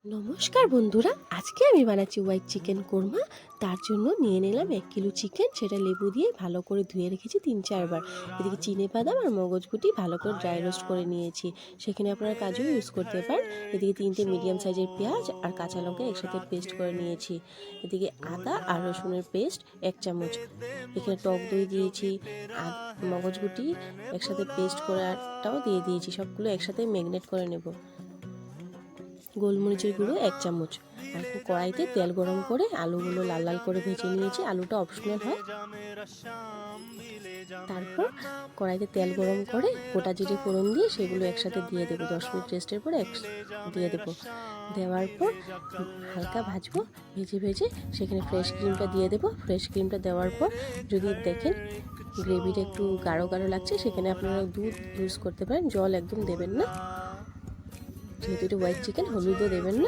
নমস্কার বন্ধুরা, আজকে আমি বানাচ্ছি হোয়াইট চিকেন কোরমা। তার জন্য নিয়ে নিলাম 1 কিলো চিকেন। সেটা লেবু দিয়ে ভালো করে ধুয়ে রেখেছি 3-4 বার। এদিকে চিনেবাদাম আর মগজগুটি ভালো করে ড্রাই রোস্ট করে নিয়েছি, সেখানে আপনারা কাজু ইউজ করতে পারেন। এদিকে 3টে মিডিয়াম সাইজের পেঁয়াজ আর কাঁচা লঙ্কা একসাথে পেস্ট করে নিয়েছি। এদিকে আদা আর রসুনের পেস্ট 1 চামচ। এখানে টক দই দিয়েছি, মগজগুটি একসাথে পেস্ট করাটাও দিয়ে দিয়েছি। সবগুলো একসাথে ম্যারিনেট করে নেব। গোলমরিচের গুঁড়ো 1 চামচ। আর কড়াইতে তেল গরম করে আলুগুলো লাল লাল করে ভেজে নিয়েছি। আলুটা অপশনাল হয়। তারপর কড়াইতে তেল গরম করে গোটা জিরে ফোড়ন দিয়ে সেগুলো একসাথে দিয়ে দেবো। 10 মিনিট রেস্টের পরে দিয়ে দেবো। দেওয়ার পর হালকা ভাজবো। ভেজে ভেজে সেখানে ফ্রেশ ক্রিমটা দিয়ে দেবো। ফ্রেশ ক্রিমটা দেওয়ার পর যদি দেখেন গ্রেভিটা একটু গাঢ় গাঢ় লাগছে, সেখানে আপনারা দুধ ইউজ করতে পারেন। জল একদম দেবেন না, যেহেতু এটা হোয়াইট চিকেন, হলুদও দেবেন না।